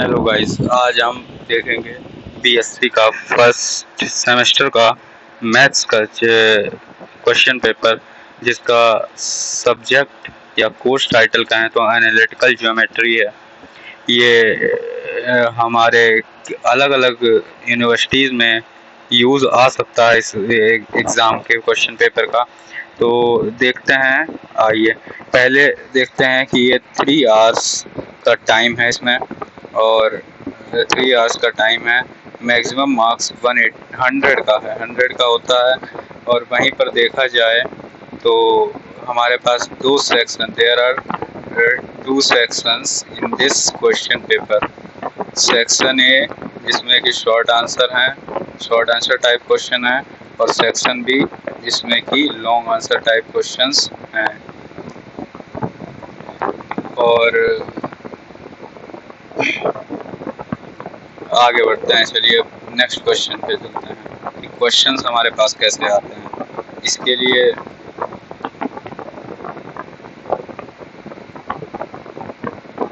Hello guys, आज हम देखेंगे बीएससी का फर्स्ट सेमेस्टर का मैथ्स का क्वेश्चन पेपर, जिसका सब्जेक्ट या कोर्स टाइटल कहें तो एनालिटिकल ज्योमेट्री है। ये हमारे अलग अलग यूनिवर्सिटीज़ में यूज़ आ सकता है इस एग्ज़ाम के क्वेश्चन पेपर का। तो देखते हैं, आइए पहले देखते हैं कि ये 3 आवर्स का टाइम है इसमें, और 3 आवर्स का टाइम है। मैक्सिमम मार्क्स 100 का है, 100 का होता है। और वहीं पर देखा जाए तो हमारे पास दो section, there are 2 sections in this question paper. Section A जिसमें कि शॉर्ट आंसर हैं, शॉर्ट आंसर टाइप क्वेश्चन है, और सेक्शन बी जिसमें कि लॉन्ग आंसर टाइप क्वेश्चंस हैं। और आगे बढ़ते हैं, चलिए नेक्स्ट क्वेश्चन पे चलते हैं कि क्वेश्चंस हमारे पास कैसे आते हैं। इसके लिए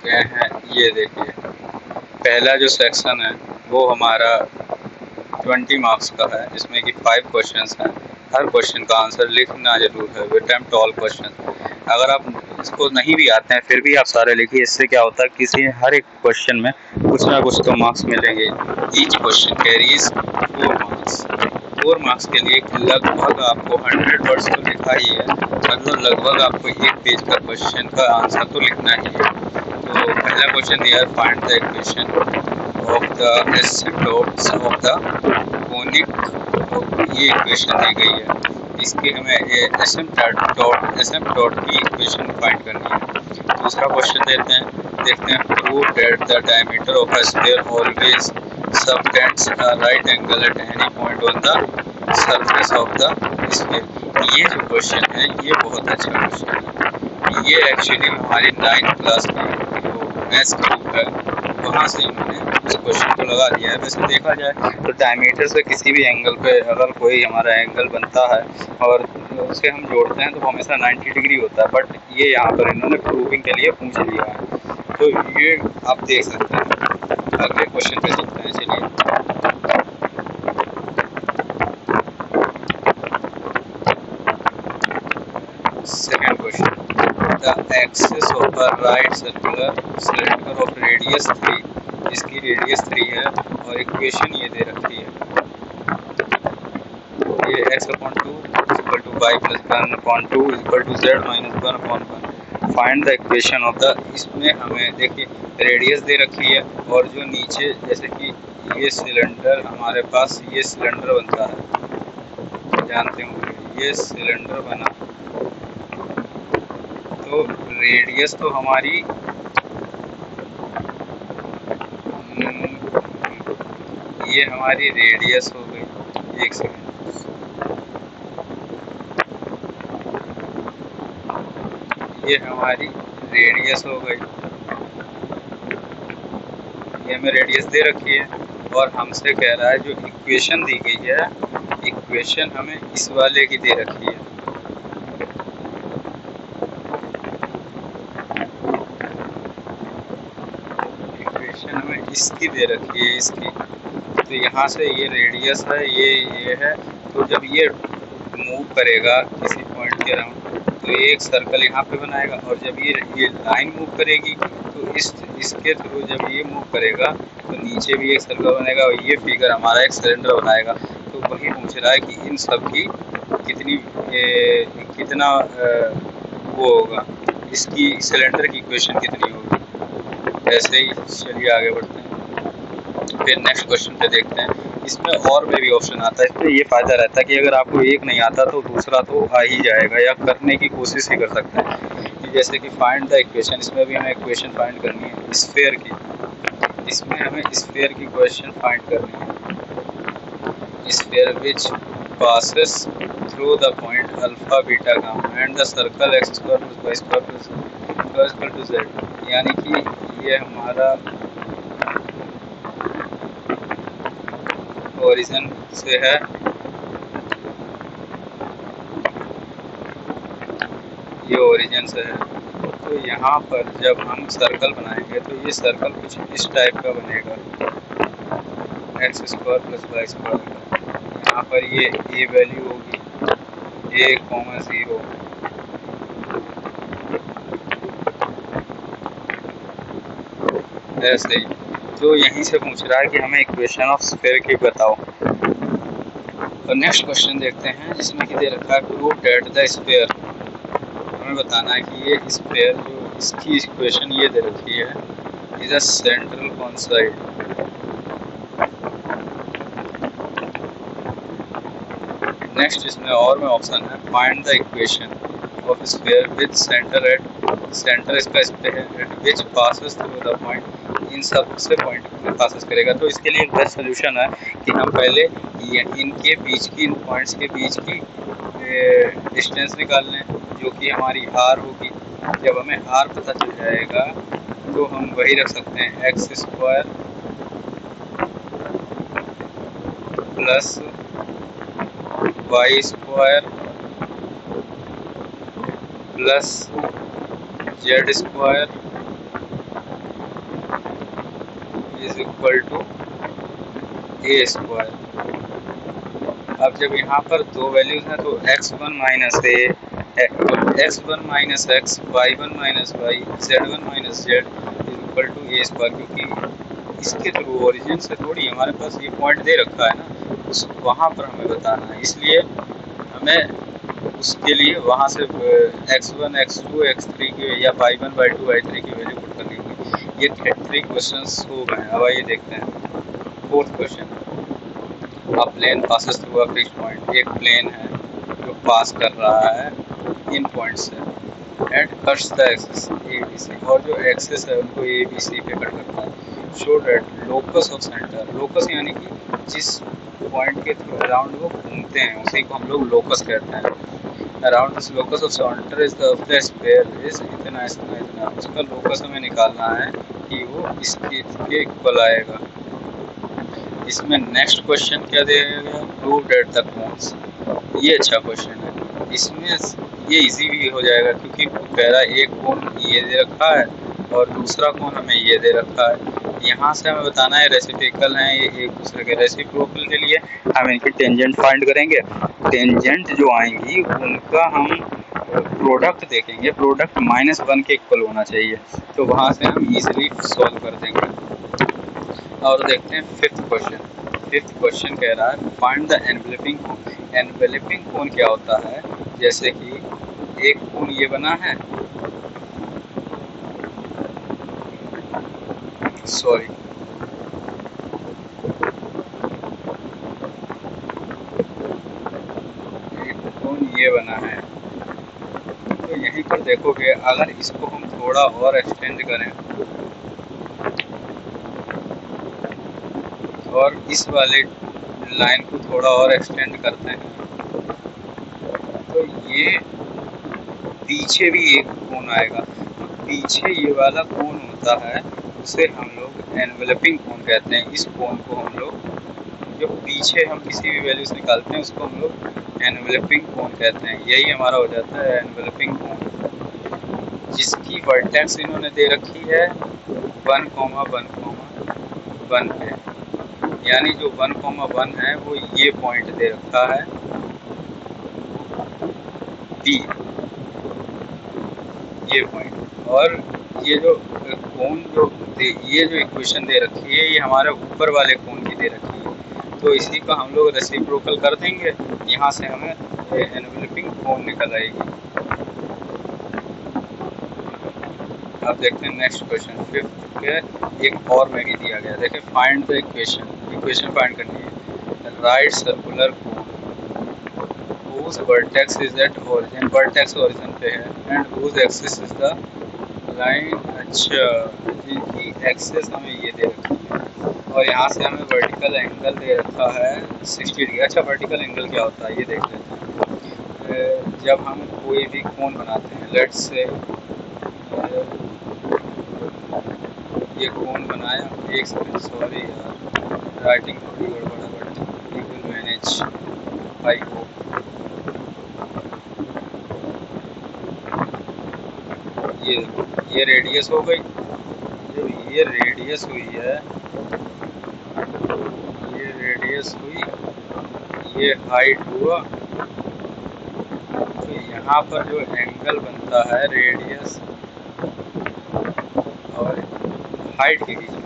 क्या है, ये देखिए, पहला जो सेक्शन है वो हमारा 20 मार्क्स का है, जिसमें कि 5 क्वेश्चंस हैं। हर क्वेश्चन का आंसर लिखना जरूर है, वी अटेम्प्ट ऑल क्वेश्चन। अगर आप इसको नहीं भी आते हैं फिर भी आप सारे लिखिए, इससे क्या होता है किसी हर एक क्वेश्चन में कुछ ना कुछ तो मार्क्स मिलेंगे। Each question carries 4 marks. 4 marks के लिए लगभग आपको 100 वर्ड्स तो लिखा ही है, मतलब लगभग आपको एक पेज का क्वेश्चन का आंसर तो लिखना ही है। तो पहला क्वेश्चन दिया है, find the equation of the asymptotes of the conic. ये इक्वेशन दी गई है, इसके हमें एसिम्पटोट की इक्वेशन फाइंड करनी है। दूसरा क्वेश्चन देखते हैं, prove that the diameter of a sphere always subtends a right angle at any point on the surface of the sphere. ये जो क्वेश्चन है ये बहुत अच्छा क्वेश्चन है। ये एक्चुअली हमारी 9th क्लास की जो मैथ्स की बुक है वहाँ से इन्होंने इस क्वेश्चन को लगा दिया है। वैसे देखा जाए तो डायमीटर से किसी भी एंगल पे अगर कोई हमारा एंगल बनता है और उसे हम जोड़ते हैं तो वो हमेशा 90 डिग्री होता है, बट ये यहाँ पर इन्होंने प्रूविंग के लिए पूछ लिया है। तो ये आप देख सकते हैं। अगले क्वेश्चन पे चलते हैं, चलिए। Second question, the axis of a right circular cylinder of radius 3, इसकी रेडियस 3 है और इक्वेशन ये दे रखी है, ये x/2 equal to y plus 1/2 equal to z minus 1/1। Find the equation of the, इसमें हमें देखिए रेडियस दे रखी है और जो नीचे जैसे कि ये सिलेंडर हमारे पास, ये सिलेंडर बनता है, जानते होंगे, ये सिलेंडर बना तो रेडियस तो हमारी ये हमारी रेडियस हो गई। एक सेकेंड, ये हमारी रेडियस हो गई, ये हमें रेडियस दे रखी है और हमसे कह रहा है जो इक्वेशन दी गई है, इक्वेशन हमें इस वाले की दे रखी है। इक्वेशन हमें इसकी दे रखी है, इसकी। तो यहाँ से ये रेडियस है, ये है, तो जब ये मूव करेगा किसी पॉइंट के अराउंड तो ये एक सर्कल यहाँ पे बनाएगा, और जब ये लाइन मूव करेगी तो इसके थ्रू जब ये मूव करेगा तो नीचे भी एक सर्कल बनेगा और ये फिगर हमारा एक सिलेंडर बनाएगा। तो वही पूछ रहा है कि इन सब की कितना वो होगा, इसकी सिलेंडर की इक्वेशन कितनी होगी। ऐसे ही चलिए आगे बढ़ते हैं, फिर नेक्स्ट क्वेश्चन पे देखते हैं। इसमें और में भी ऑप्शन आता है, इसमें ये फ़ायदा रहता है कि अगर आपको एक नहीं आता तो दूसरा तो आ ही जाएगा, या करने की कोशिश ही कर सकते हैं। जैसे कि फाइंड द इक्वेशन, इसमें भी हमें इक्वेशन फाइंड करनी है स्फीयर की, इसमें हमें स्फीयर की इक्वेशन फाइंड करनी है। Sphere which passes through the point alpha beta gamma and the circle x square plus y square plus equal to z, यानी कि ये हमारा ओरिजिन से है, ये ओरिजिन से है, तो तो यहाँ पर जब हम सर्कल बनाएंगे तो ये सर्कल कुछ इस टाइप का बनेगा, X square plus Y square. यहाँ पर ये ए वैल्यू होगी, ए कॉमा 0, ऐसे ही। तो यहीं से पूछ रहा है कि हमें इक्वेशन ऑफ स्फीयर की बताओ। तो नेक्स्ट क्वेश्चन देखते हैं जिसमें कि दे रखा है प्रूव दैट द स्फीयर। हमें बताना है कि ये स्फीयर जो इसकी इक्वेशन ये दे रखी है, is a central conicoid. Next इसमें और में ऑप्शन है find the equation of sphere with center at, center इसका sphere at which passes through the point, इन सब से पॉइंट में पासेस करेगा। तो इसके लिए एक बेस्ट सोल्यूशन है कि हम पहले इनके बीच की, इन पॉइंट्स के बीच की डिस्टेंस निकाल लें जो कि हमारी आर होगी। जब हमें आर पता चल जाएगा तो हम वही रख सकते हैं, X square plus Y square plus Z square is equal to A square. अब जब यहाँ पर दो वैल्यूज हैं तो x1 minus A, x1 minus X, y1 minus Y, z1 minus Z is equal to A square, क्योंकि इसके through origin से थोड़ी हमारे पास ये पॉइंट दे रखा है ना, उस वहाँ पर हमें बताना है। इसलिए हमें उसके लिए वहाँ से x1, x2, x3 के या y1, y2, y3 की वैल्यू पुट करनी होगी। ये 3 क्वेश्चंस हो गए। अब आइए देखते हैं fourth question. A plane passes through a fixed point. एक प्लेन है जो पास कर रहा है इन पॉइंट से, and cuts the axis A B C, और जो एक्सिस है उनको ए बी सी पे कट करता है। Show that locus of centre, locus यानी कि जिस पॉइंट के थ्रू अराउंड वो घूमते हैं उसी को हम लोग लोकस कहते हैं। Around this locus of centre is the sphere is इतना इतना इतना, उसका लोकस हमें निकालना है कि वो इसके इक्वल आएगा। इसमें नेक्स्ट क्वेश्चन क्या देगा, प्रूव दैट द कोन्स। ये अच्छा क्वेश्चन है, इसमें ये इजी भी हो जाएगा क्योंकि पहला एक कोन ये दे रखा है और दूसरा कोन हमें ये दे रखा है। यहाँ से हमें बताना है रेसिप्रोकल हैं ये एक दूसरे के। रेसिप्रोकल के लिए हम इनकी टेंजेंट फाइंड करेंगे। टेंजेंट जो आएंगी उनका हम प्रोडक्ट देखेंगे, प्रोडक्ट -1 के इक्वल होना चाहिए, तो वहाँ से हम इजीली सॉल्व कर देंगे। और देखते हैं फिफ्थ क्वेश्चन। फिफ्थ क्वेश्चन कह रहा है find the enveloping cone. Enveloping cone क्या होता है, जैसे कि एक कोन ये बना है, सॉरी एक कोन ये बना है, तो यहीं पर देखोगे अगर इसको हम थोड़ा और एक्सटेंड करें और इस वाले लाइन को थोड़ा और एक्सटेंड करते हैं तो ये पीछे भी एक कोन आएगा। तो पीछे ये वाला कोन होता है उसे हम लोग एनवेलपिंग कोन कहते हैं। इस कोन को हम लोग जो पीछे हम किसी भी वैल्यू से निकालते हैं उसको हम लोग एनवेलपिंग कोन कहते हैं। यही हमारा हो जाता है एनवेलपिंग कोन, जिसकी वर्टेक्स इन्होंने दे रखी है 1,1,1 पे, यानी जो 1,1 है वो ये पॉइंट दे रखा है बी, ये पॉइंट। और ये जो कोन ये जो इक्वेशन दे रखी है ये हमारे ऊपर वाले कोन की दे रखी है, तो इसी को हम लोग रेसिप्रोकल कर देंगे, यहाँ से हमें एनवेलपिंग कोन निकल आएगी। अब देखते हैं नेक्स्ट क्वेश्चन। फिफ्थ के एक और में ही दिया गया, देखिए find the equation, equation find करनी है। Right circular cone whose vertex is at origin, vertex origin पे है, and whose axis is the line। अच्छा, जिनकी एक्सेस हमें ये दे रखी है और यहाँ से हमें वर्टिकल एंगल दे रखा है 60 डिग्री। अच्छा, वर्टिकल एंगल क्या होता है ये देख लेते हैं। जब हम कोई भी कोन बनाते हैं, लेट्स से ये कोन बनाया, एक सेकंड सॉरी यार, राइटिंग थोड़ी गड़बड़ है but you will manage, I hope. ये रेडियस हो गई, जो ये रेडियस हुई है, ये रेडियस हुई, ये हाइट हुआ। तो यहाँ पर जो एंगल बनता है रेडियस और हाइट के बीच में,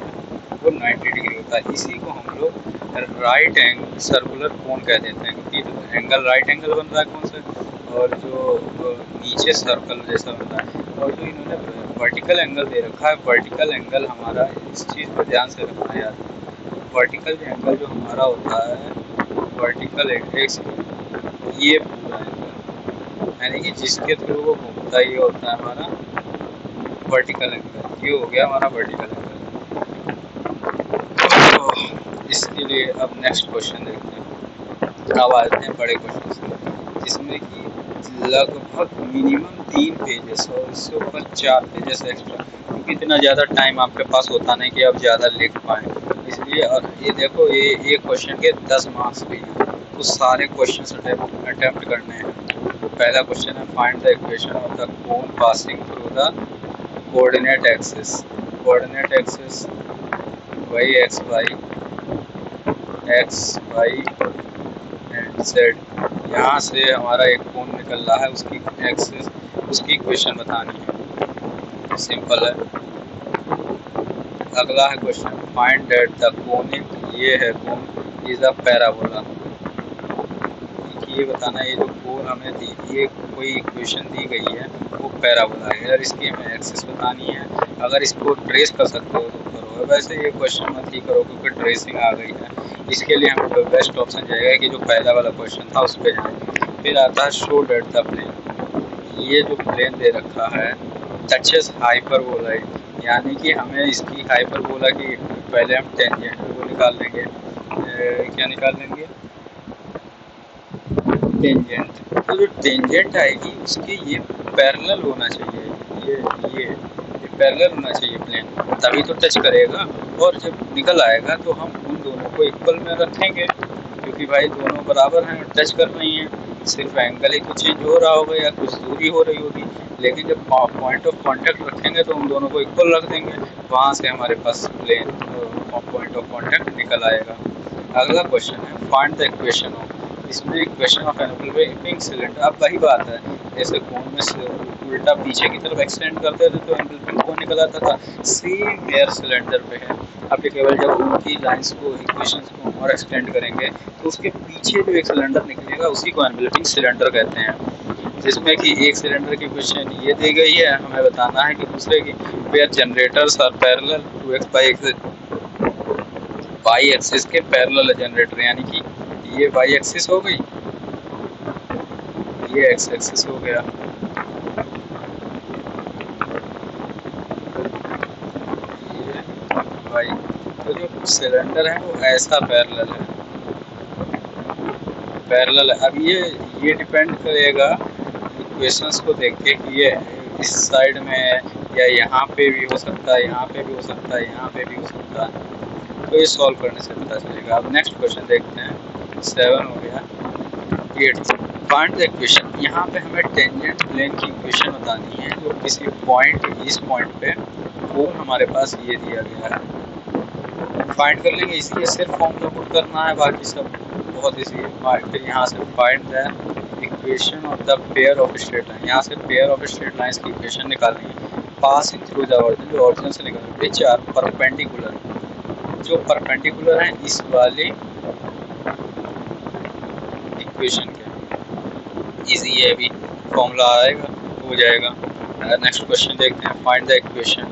वो 90 डिग्री होता है। इसी को हम लोग राइट एंगल सर्कुलर कोन कह देते हैं, क्योंकि एंगल राइट एंगल बन रहा है कौन से, और जो नीचे सर्कल जैसा बन रहा है। और जो इन्होंने वर्टिकल एंगल दे रखा है, वर्टिकल एंगल हमारा, इस चीज़ पर ध्यान से रखना यार, वर्टिकल एंगल जो हमारा होता है, वर्टिकल एक्स, ये पूरा एंगल, यानी कि जिसके थ्रू वो घूमता, ये होता है हमारा वर्टिकल एंगल। ये हो गया हमारा वर्टिकल एंगल। इसके लिए अब नेक्स्ट क्वेश्चन देखते हैं। अब आते हैं बड़े क्वेश्चन से, जिसमें कि लगभग मिनिमम 3 पेजेस और उससे ऊपर 4 पेजेस एक्स्ट्रा, क्योंकि इतना ज़्यादा टाइम आपके पास होता नहीं कि आप ज़्यादा लिख पाएँ, इसलिए। और ये देखो, ये क्वेश्चन के 10 मार्क्स भी हैं, तो सारे क्वेश्चन अटेम्प्ट करने हैं। पहला क्वेश्चन है, find the equation of the cone passing through the coordinate axis. Coordinate axis वही एक्स वाई एंड जेड। यहाँ से हमारा एक कोण निकल रहा है, उसकी एक्सिस, उसकी इक्वेशन बतानी है। सिंपल है। अगला है question, find that the conic, ये है कोन इज अ पैराबोला। ये बताना है, ये जो कोण हमें दी, ये कोई इक्वेशन दी गई है, वो पैराबोला है। अगर इसकी हमें एक्सिस बतानी है, अगर इसको ट्रेस कर सकते हो तो करो, वैसे ये क्वेश्चन मत ही करो क्योंकि ट्रेसिंग आ गई है। इसके लिए हमें बेस्ट ऑप्शन जाएगा कि जो पहला वाला क्वेश्चन था उस पर जाए। फिर आता है शो डेट द प्लेन। ये जो प्लेन दे रखा है टचेस हाइपरबोला, यानी कि हमें इसकी हाइपरबोला की पहले हम टेंजेंट को निकाल लेंगे। क्या निकाल लेंगे? टेंजेंट। तो जो टेंजेंट आएगी उसके ये पैरेलल होना चाहिए, ये पैरेलल होना चाहिए प्लेन, तभी तो टच करेगा। और जब निकल आएगा तो हम उन दोनों को इक्वल में रखेंगे, क्योंकि भाई दोनों बराबर हैं, टच कर रही हैं। सिर्फ एंगल ही कुछ चेंज हो रहा होगा या कुछ दूरी हो रही होगी, लेकिन जब पॉइंट ऑफ कांटेक्ट रखेंगे तो उन दोनों को इक्वल रख देंगे, वहाँ से हमारे पास प्लेन पॉइंट ऑफ कांटेक्ट निकल आएगा। अगला क्वेश्चन है, फाइंड द इक्वेशन ऑफ। इसमें इक्वेशन ऑफ एनवेलपिंग सिलेंडर। अब वही बात है, जैसे कोन में उल्टा पीछे की तरफ एक्सटेंड करते थे तो एनवेलपिंग कोन निकल आता था, सेम एयर सिलेंडर पे है। अब केवल जब उनकी लाइंस को, इक्वेशंस को और एक्सटेंड करेंगे तो उसके पीछे जो एक सिलेंडर निकलेगा उसी को एनवेलपिंग सिलेंडर कहते हैं। जिसमें कि एक सिलेंडर की इक्वेशन ये दी गई है, हमें बताना है कि दूसरे की, where generators are parallel to X Y axis के पैरेलल जनरेटर, यानी कि ये वाई एक्सिस हो गई, ये एक्स एक्सिस हो गया। ये वाई, तो जो सिलेंडर है वो ऐसा पैरेलल है, पैरेलल है। अब ये डिपेंड करेगा इक्वेशंस को देख के कि ये इस साइड में है या यहाँ पे भी हो सकता है, यहाँ पे भी हो सकता है, यहाँ पे भी हो सकता है, तो ये सॉल्व करने से पता चलेगा। अब नेक्स्ट क्वेश्चन देखते हैं, 7 हो गया। 8, फाइंड द इक्वेशन। यहाँ पे हमें टेंजेंट प्लेन की इक्वेशन बतानी है, जो किसी पॉइंट, इस पॉइंट पे कोण हमारे पास ये दिया गया है, फाइंड कर लेंगे। इसलिए सिर्फ फॉर्मूला पुट करना है, बाकी सब बहुत इजी है। फिर यहाँ से find the equation of the pair of straight line, यहाँ से पेयर ऑफ स्ट्रेट लाइंस की इक्वेशन निकालनी है, पासिंग थ्रू द ऑरिजिन, जो ऑरिजिन से निकल, विच आर परपेंडिकुलर, जो परपेंडिकुलर हैं इस वाले इक्वेशन के। इजी है, अभी फॉर्मूला आएगा, हो जाएगा। नेक्स्ट क्वेश्चन देखते हैं, find the equation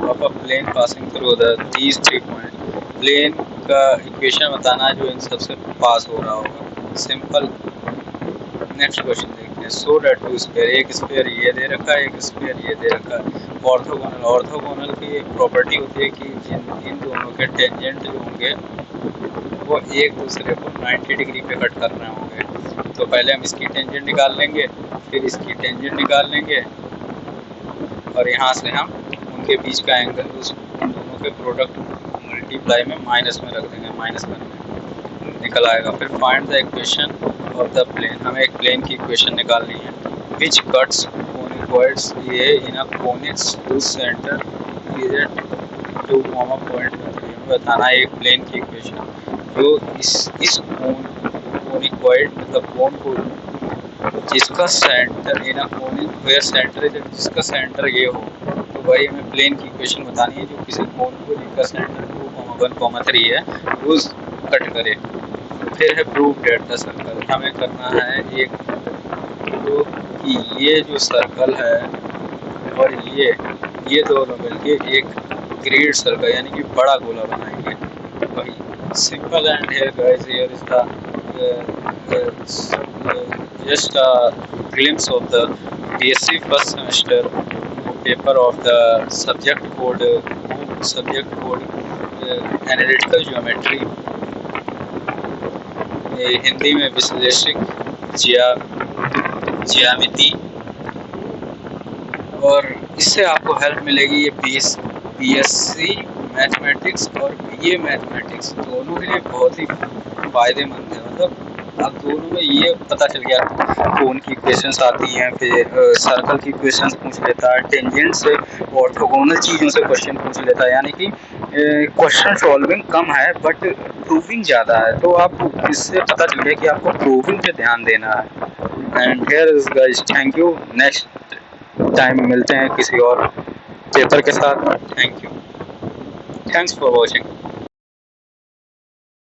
of a plane passing through these 3 point. Plane का इक्वेशन बताना है जो इन सबसे पास हो रहा होगा, सिंपल। नेक्स्ट क्वेश्चन देखते हैं, सो दैट टू स्क्वायर, एक स्क्वायर ये दे रखा है, एक स्क्वायर ये दे रखा है, ऑर्थोगोनल। ऑर्थोगोनल की एक प्रॉपर्टी होती है कि इन दोनों के टेंजेंट जो होंगे वो एक दूसरे को 90 डिग्री पे कट कर रहे होंगे। तो पहले हम इसकी टेंजेंट निकाल लेंगे, फिर इसकी टेंजेंट निकाल लेंगे, और यहाँ से हम उनके बीच का एंगल, उस दोनों के प्रोडक्ट मल्टीप्लाई में माइनस में रख देंगे, माइनस में निकल आएगा। फिर find the equation of the plane, हमें एक प्लेन की इक्वेशन निकालनी है, which cuts conicoids A in a conics whose center is at 2, point बताना है एक प्लेन की इक्वेशन जो इस कोनिकॉइड मतलब कोन को जिसका centre in a conic where centre है जिसका सेंटर ये हो, तो भाई हमें प्लेन की इक्वेशन बतानी है जो किसी कोन को जिसका सेंटर 2,1,3 है वो कट करे। फिर है प्रूव डेट द सर्कल, हमें करना है एक तो कि ये जो सर्कल है और ये दोनों मिलके एक ग्रेड सर्कल यानी कि बड़ा गोला बनाएंगे। वही simple and here guys, here is just a glimpse of the BSc first semester paper of the subject code analytical geometry, Hindi में विश्लेषिक ज्यामिति। और इससे आपको हेल्प मिलेगी ये BSc मैथमेटिक्स और BA मैथमेटिक्स दोनों के लिए बहुत ही फायदेमंद है। मतलब अब दोनों में ये पता चल गया कोन की इक्वेशंस आती हैं, फिर सर्कल की इक्वेशंस पूछ लेता है, टेंजेंट से ऑर्थोगोनल चीज़ों से क्वेश्चन पूछ लेता है, यानी कि क्वेश्चन सॉल्विंग कम है बट प्रूविंग ज़्यादा है। तो आप इससे पता चल गया कि आपको प्रूविंग पे ध्यान देना है। And here is guys, thank you. Next time मिलते हैं किसी और पेपर के साथ। Thank you, thanks for watching.